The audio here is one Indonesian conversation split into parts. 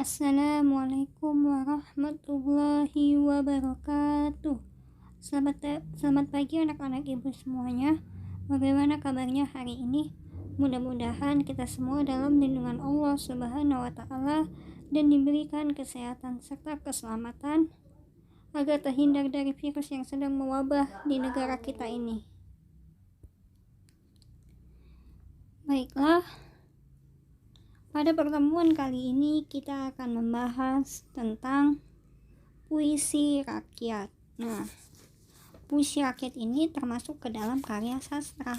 Assalamualaikum warahmatullahi wabarakatuh. Selamat pagi anak-anak ibu semuanya. Bagaimana kabarnya hari ini? Mudah-mudahan kita semua dalam lindungan Allah Subhanahu wa taala dan diberikan kesehatan serta keselamatan agar terhindar dari virus yang sedang mewabah di negara kita ini. Baiklah, pada pertemuan kali ini kita akan membahas tentang puisi rakyat. Nah, puisi rakyat ini termasuk ke dalam karya sastra.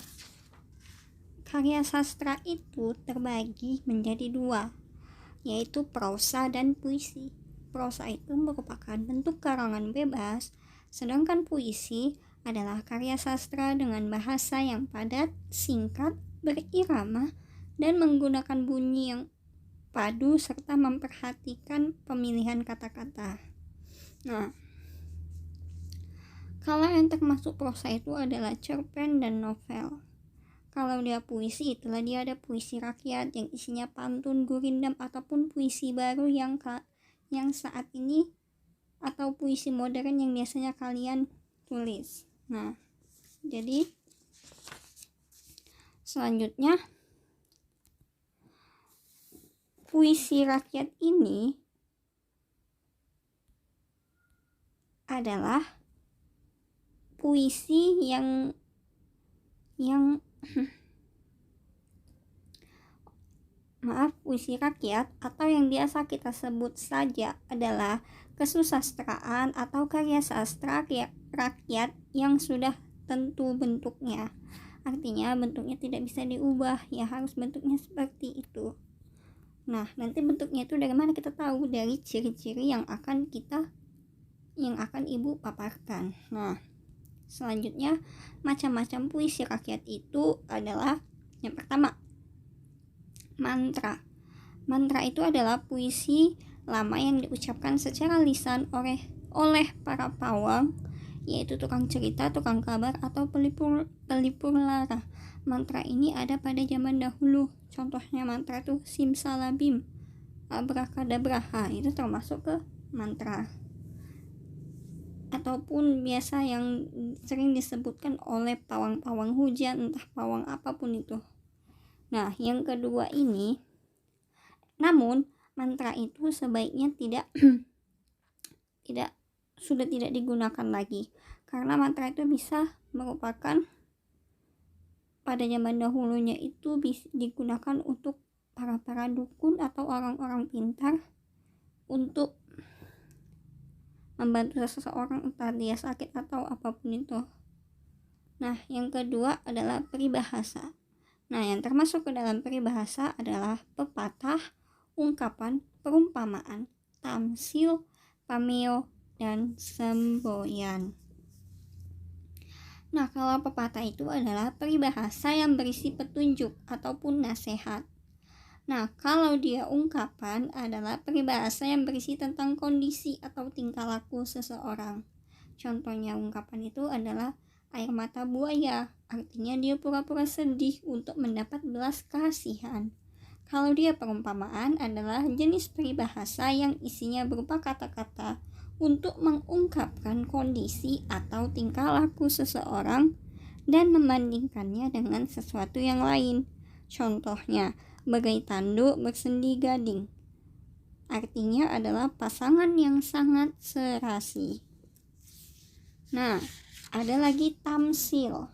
Karya sastra itu terbagi menjadi dua, yaitu prosa dan puisi. Prosa itu merupakan bentuk karangan bebas, sedangkan puisi adalah karya sastra dengan bahasa yang padat, singkat, berirama, dan menggunakan bunyi yang padu serta memperhatikan pemilihan kata-kata. Nah, kalau yang termasuk prosa itu adalah cerpen dan novel. Kalau dia puisi, itulah dia ada puisi rakyat yang isinya pantun, gurindam, ataupun puisi baru yang saat ini atau puisi modern yang biasanya kalian tulis. Nah, jadi selanjutnya puisi rakyat ini adalah puisi yang puisi rakyat atau yang biasa kita sebut saja adalah kesusastraan atau karya sastra rakyat yang sudah tentu bentuknya. Artinya bentuknya tidak bisa diubah, ya harus bentuknya seperti itu. Nah, nanti bentuknya itu dari mana kita tahu? Dari ciri-ciri yang akan ibu paparkan. Nah, selanjutnya macam-macam puisi rakyat itu adalah yang pertama, mantra. Mantra itu adalah puisi lama yang diucapkan secara lisan oleh para pawang, yaitu tukang cerita, tukang kabar, atau pelipur lara. Mantra ini ada pada zaman dahulu. Contohnya mantra itu simsalabim, abrakadabraha, itu termasuk ke mantra. Ataupun biasa yang sering disebutkan oleh pawang-pawang hujan, entah pawang apapun itu. Nah, yang kedua ini, namun mantra itu sebaiknya sudah tidak digunakan lagi, karena mantra itu bisa merupakan pada zaman dahulunya itu digunakan untuk para dukun atau orang-orang pintar untuk membantu seseorang, entah dia sakit atau apapun itu. Nah, yang kedua adalah peribahasa. Nah, yang termasuk ke dalam peribahasa adalah pepatah, ungkapan, perumpamaan, tamsil, pameo, dan semboyan. Nah, kalau pepatah itu adalah peribahasa yang berisi petunjuk ataupun nasihat. Nah, kalau dia ungkapan adalah peribahasa yang berisi tentang kondisi atau tingkah laku seseorang. Contohnya ungkapan itu adalah air mata buaya, artinya dia pura-pura sedih untuk mendapat belas kasihan. Kalau dia perumpamaan adalah jenis peribahasa yang isinya berupa kata-kata untuk mengungkapkan kondisi atau tingkah laku seseorang dan membandingkannya dengan sesuatu yang lain. Contohnya, bagai tanduk bersendi gading, artinya adalah pasangan yang sangat serasi. Nah, ada lagi tamsil.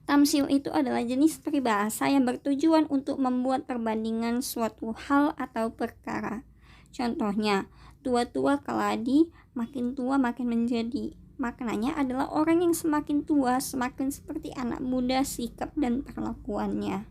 Tamsil itu adalah jenis peribahasa yang bertujuan untuk membuat perbandingan suatu hal atau perkara. Contohnya, tua-tua keladi, makin tua makin menjadi. Maknanya adalah orang yang semakin tua semakin seperti anak muda sikap dan perlakuannya.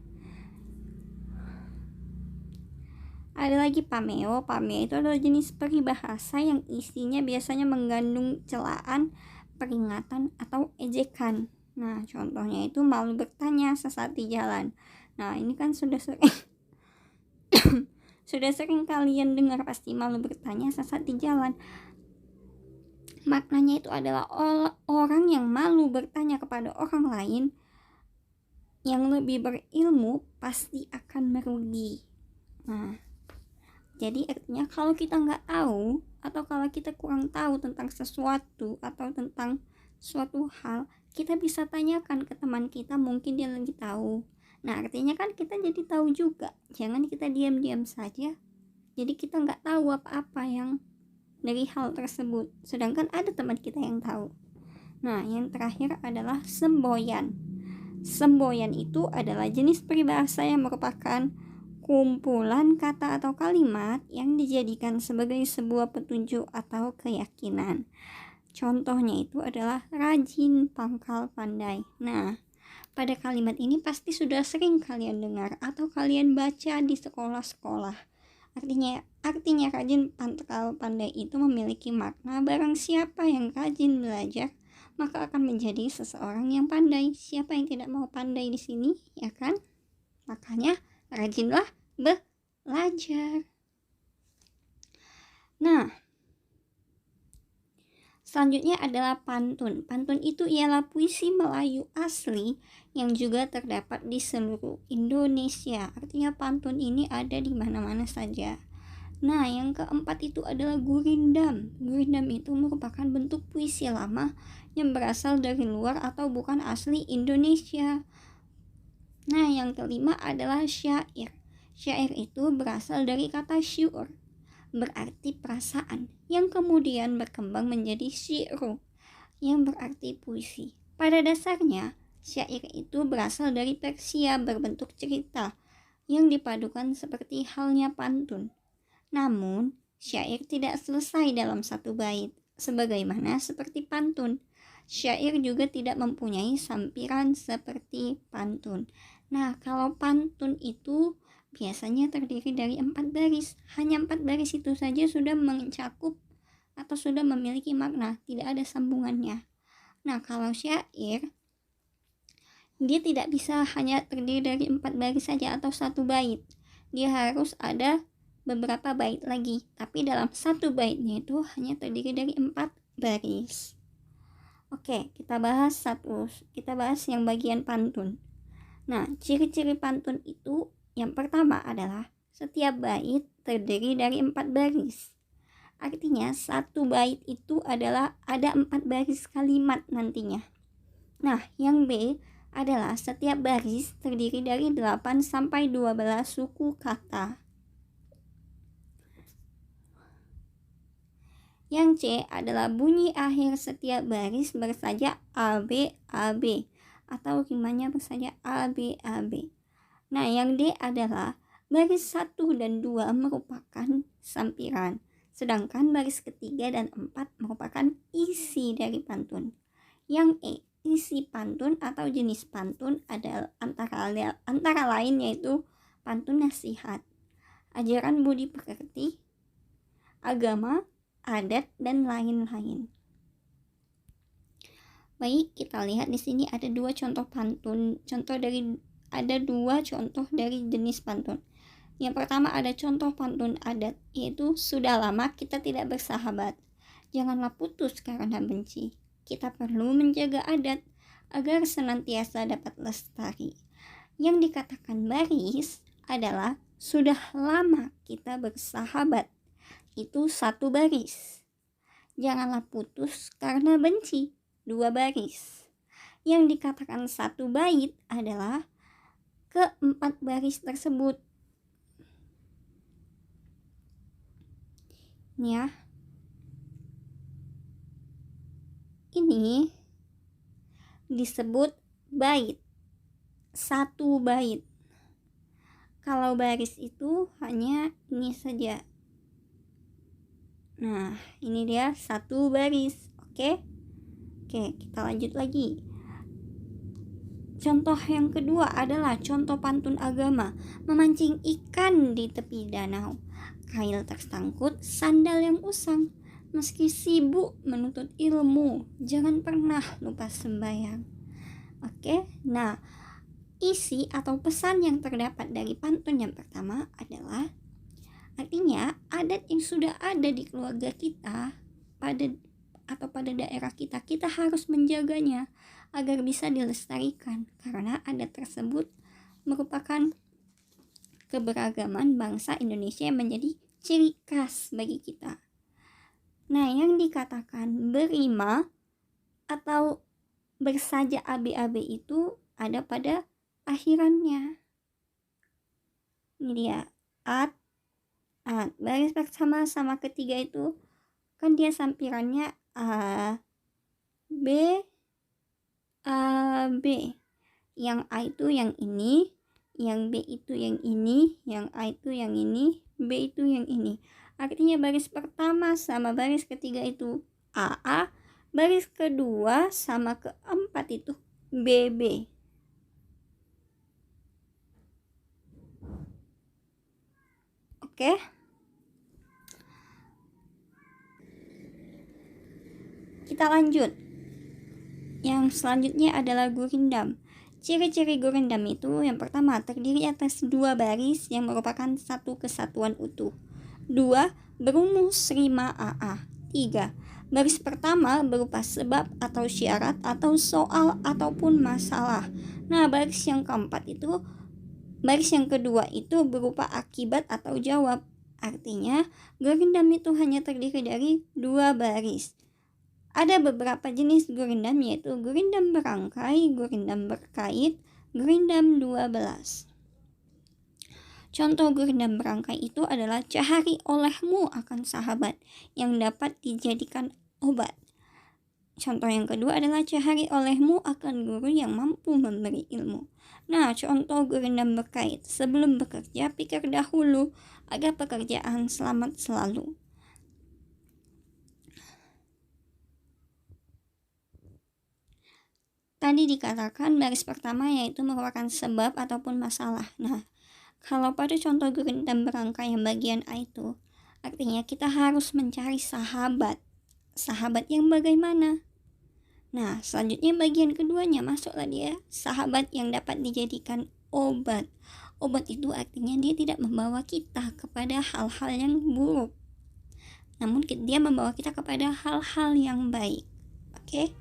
Ada lagi pameo. Pameo itu adalah jenis peribahasa yang isinya biasanya mengandung celaan, peringatan, atau ejekan. Nah, contohnya itu malu bertanya sesaat di jalan. Nah, ini kan sudah sering kalian dengar pasti, malu bertanya sesaat di jalan. Maknanya itu adalah orang yang malu bertanya kepada orang lain yang lebih berilmu pasti akan merugi. Nah, Jadi artinya kalau kita nggak tahu atau kalau kita kurang tahu tentang sesuatu atau tentang suatu hal, kita bisa tanyakan ke teman kita, mungkin dia lebih tahu. Nah, artinya kan kita jadi tahu juga. Jangan kita diam-diam saja. Jadi kita nggak tahu apa-apa yang dari hal tersebut. Sedangkan ada teman kita yang tahu. Nah, yang terakhir adalah semboyan. Semboyan itu adalah jenis peribahasa yang merupakan kumpulan kata atau kalimat yang dijadikan sebagai sebuah petunjuk atau keyakinan. Contohnya itu adalah rajin pangkal pandai. Nah, pada kalimat ini pasti sudah sering kalian dengar atau kalian baca di sekolah-sekolah. Artinya rajin pangkal pandai itu memiliki makna barang siapa yang rajin belajar maka akan menjadi seseorang yang pandai. Siapa yang tidak mau pandai di sini, ya kan? Makanya rajinlah belajar. Nah, selanjutnya adalah pantun. Pantun itu ialah puisi Melayu asli yang juga terdapat di seluruh Indonesia. Artinya pantun ini ada di mana-mana saja. Nah, yang keempat itu adalah gurindam. Gurindam itu merupakan bentuk puisi lama yang berasal dari luar atau bukan asli Indonesia. Nah, yang kelima adalah syair. Syair itu berasal dari kata syu'ur, berarti perasaan, yang kemudian berkembang menjadi syi'ru, yang berarti puisi. Pada dasarnya, syair itu berasal dari Persia berbentuk cerita, yang dipadukan seperti halnya pantun. Namun, syair tidak selesai dalam satu bait, sebagaimana seperti pantun. Syair juga tidak mempunyai sampiran seperti pantun. Nah, kalau pantun itu biasanya terdiri dari 4 baris. Hanya 4 baris itu saja sudah mencakup atau sudah memiliki makna, tidak ada sambungannya. Nah, kalau syair, dia tidak bisa hanya terdiri dari 4 baris saja atau satu bait. Dia harus ada beberapa bait lagi, tapi dalam satu baitnya itu hanya terdiri dari 4 baris. Oke, kita bahas yang bagian pantun. Nah, ciri-ciri pantun itu yang pertama adalah setiap bait terdiri dari 4 baris. Artinya satu bait itu adalah ada 4 baris kalimat nantinya. Nah, yang B adalah setiap baris terdiri dari 8 sampai 12 suku kata. Yang C adalah bunyi akhir setiap baris bersaja AB AB atau rimanya bersaja AB AB. Nah, yang D adalah baris 1 dan 2 merupakan sampiran, sedangkan baris ketiga dan 4 merupakan isi dari pantun. Yang E, isi pantun atau jenis pantun adalah antara lain yaitu pantun nasihat, ajaran budi pekerti, agama, adat, dan lain-lain. Baik, kita lihat di sini ada dua contoh dari jenis pantun. Yang pertama ada contoh pantun adat, yaitu sudah lama kita tidak bersahabat. Janganlah putus karena benci. Kita perlu menjaga adat agar senantiasa dapat lestari. Yang dikatakan baris adalah sudah lama kita bersahabat. Itu satu baris. Janganlah putus karena benci, 2 baris. Yang dikatakan satu bait adalah keempat baris tersebut. Ya. Ini disebut bait. Satu bait. Kalau baris itu hanya ini saja. Nah, ini dia satu baris. Oke, kita lanjut lagi. Contoh yang kedua adalah contoh pantun agama, memancing ikan di tepi danau. Kail tersangkut, sandal yang usang. Meski sibuk menuntut ilmu, jangan pernah lupa sembahyang. Oke, nah isi atau pesan yang terdapat dari pantun yang pertama adalah artinya adat yang sudah ada di keluarga kita pada daerah kita harus menjaganya agar bisa dilestarikan, karena adat tersebut merupakan keberagaman bangsa Indonesia yang menjadi ciri khas bagi kita. Nah, yang dikatakan berima atau bersaja AB-AB itu ada pada akhirannya. Ini dia, at. Baris bersama sama ketiga itu kan dia sampirannya A, B, A, B. Yang A itu yang ini, yang B itu yang ini, yang A itu yang ini, B itu yang ini. Artinya baris pertama sama baris ketiga itu AA, baris kedua sama keempat itu BB. Oke. Kita lanjut. Yang selanjutnya adalah gurindam. Ciri-ciri gurindam itu yang pertama terdiri atas 2 baris yang merupakan satu kesatuan utuh. 2. Berumus rima AA. 3. Baris pertama berupa sebab atau syarat atau soal ataupun masalah. Nah, baris yang keempat itu, baris yang kedua itu berupa akibat atau jawab. Artinya, gurindam itu hanya terdiri dari 2 baris. Ada beberapa jenis gurindam, yaitu gurindam berangkai, gurindam berkait, gurindam 12. Contoh gurindam berangkai itu adalah cahari olehmu akan sahabat yang dapat dijadikan obat. Contoh yang kedua adalah cahari olehmu akan guru yang mampu memberi ilmu. Nah, contoh gurindam berkait, sebelum bekerja pikir dahulu agar pekerjaan selamat selalu. Tadi dikatakan baris pertama yaitu merupakan sebab ataupun masalah. Nah, kalau pada contoh gurindam berangkai yang bagian A itu, artinya kita harus mencari sahabat. Sahabat yang bagaimana? Nah, selanjutnya bagian keduanya masuklah dia, sahabat yang dapat dijadikan obat. Obat itu artinya dia tidak membawa kita kepada hal-hal yang buruk, namun dia membawa kita kepada hal-hal yang baik. Oke?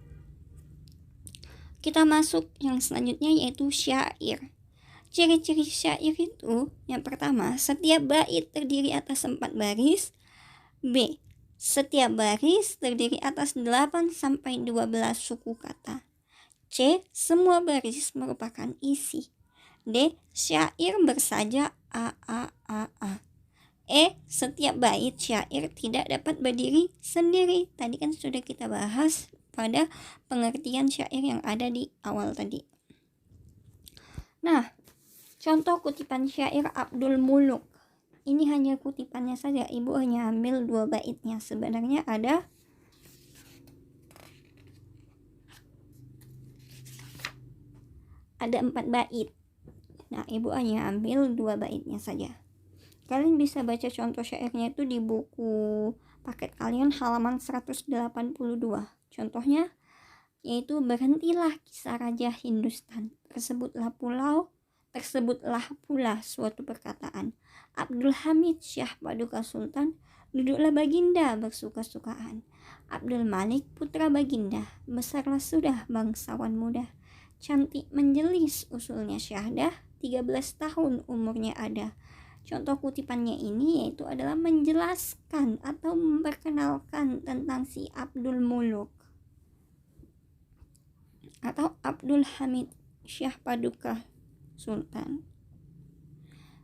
Kita masuk yang selanjutnya yaitu syair. Ciri-ciri syair itu yang pertama, setiap bait terdiri atas 4 baris. B. Setiap baris terdiri atas 8 sampai 12 suku kata. C. Semua baris merupakan isi. D. Syair bersaja A. E. Setiap bait syair tidak dapat berdiri sendiri. Tadi kan sudah kita bahas pada pengertian syair yang ada di awal tadi. Nah, contoh kutipan syair Abdul Muluk. Ini hanya kutipannya saja, ibu hanya ambil 2 baitnya. Sebenarnya ada ada 4 bait. Nah, ibu hanya ambil 2 baitnya saja. Kalian bisa baca contoh syairnya itu di buku paket kalian halaman 182. Contohnya yaitu berhentilah kisah raja Hindustan, tersebutlah pula suatu perkataan. Abdul Hamid Syah Paduka Sultan, duduklah baginda bersuka-sukaan. Abdul Malik putra baginda, besarlah sudah bangsawan muda. Cantik menjelis usulnya syahdah, 13 tahun umurnya ada. Contoh kutipannya ini yaitu adalah menjelaskan atau memperkenalkan tentang si Abdul Muluk atau Abdul Hamid Syah Paduka Sultan.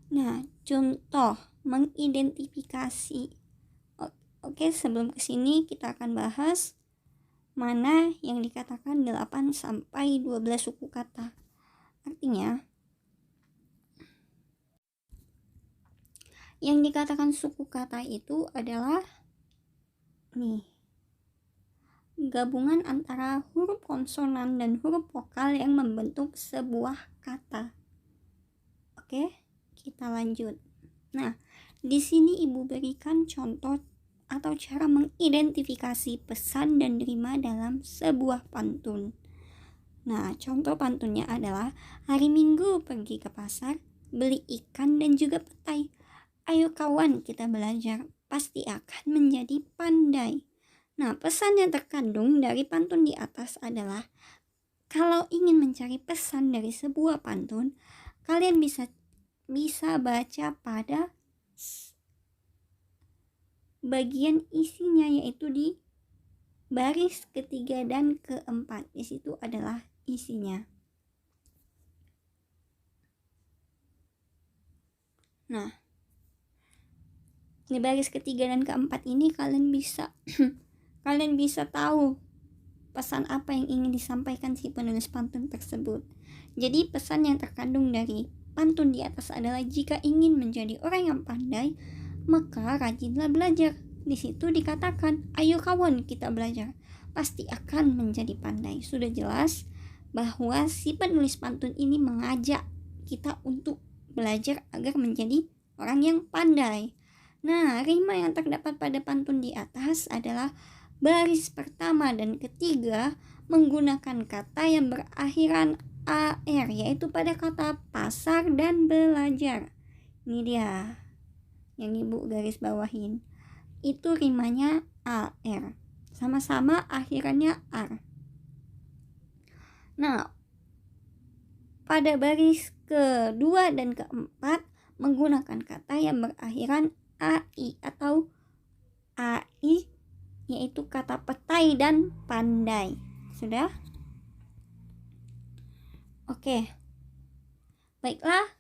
Nah, contoh mengidentifikasi. Oke, sebelum kesini kita akan bahas mana yang dikatakan 8 sampai 12 suku kata. Artinya yang dikatakan suku kata itu adalah gabungan antara huruf konsonan dan huruf vokal yang membentuk sebuah kata. Oke, kita lanjut. Nah, di sini ibu berikan contoh atau cara mengidentifikasi pesan dan rima dalam sebuah pantun. Nah, contoh pantunnya adalah hari Minggu pergi ke pasar, beli ikan dan juga petai. Ayo kawan kita belajar, pasti akan menjadi pandai. Nah, pesan yang terkandung dari pantun di atas adalah kalau ingin mencari pesan dari sebuah pantun, kalian bisa baca pada bagian isinya, yaitu di baris ketiga dan keempat. Di situ adalah isinya. Nah, di baris ketiga dan keempat ini kalian bisa kalian bisa tahu pesan apa yang ingin disampaikan si penulis pantun tersebut. Jadi pesan yang terkandung dari pantun di atas adalah jika ingin menjadi orang yang pandai, maka rajinlah belajar. Di situ dikatakan, ayo kawan kita belajar, pasti akan menjadi pandai. Sudah jelas bahwa si penulis pantun ini mengajak kita untuk belajar agar menjadi orang yang pandai. Nah, rima yang terdapat pada pantun di atas adalah baris pertama dan ketiga menggunakan kata yang berakhiran AR, yaitu pada kata pasar dan belajar. Ini dia yang ibu garis bawahin. Itu rimanya AR. Sama-sama akhirannya AR. Nah, pada baris kedua dan keempat menggunakan kata yang berakhiran AI atau AI, yaitu kata petai dan pandai. Sudah? Oke. Baiklah,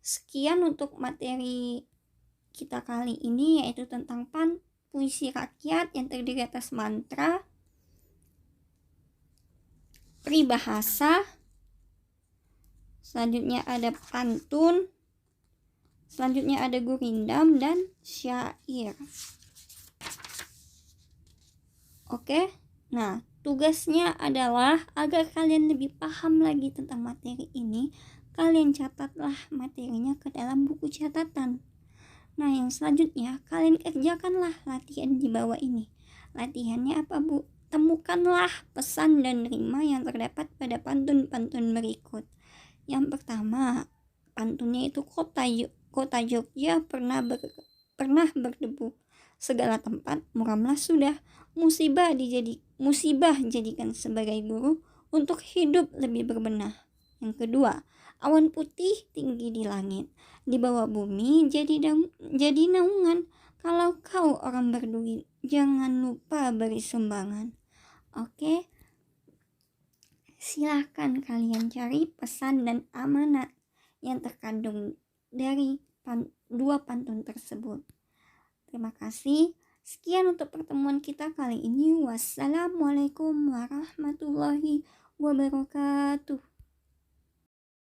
sekian untuk materi kita kali ini, yaitu tentang puisi rakyat yang terdiri atas mantra, peribahasa, selanjutnya ada pantun, selanjutnya ada gurindam dan syair. Oke, nah tugasnya adalah agar kalian lebih paham lagi tentang materi ini, kalian catatlah materinya ke dalam buku catatan. Nah, yang selanjutnya kalian kerjakanlah latihan di bawah ini. Latihannya apa, Bu? Temukanlah pesan dan rima yang terdapat pada pantun-pantun berikut. Yang pertama, pantunnya itu kota Jogja pernah berdebu. Segala tempat muramlah sudah. Musibah jadikan sebagai guru untuk hidup lebih berbenah. Yang kedua, awan putih tinggi di langit, di bawah bumi jadi naungan. Kalau kau orang berduit, jangan lupa beri sumbangan. Oke, silahkan kalian cari pesan dan amanat yang terkandung dari dua pantun tersebut. Terima kasih. Sekian untuk pertemuan kita kali ini. Wassalamualaikum warahmatullahi wabarakatuh.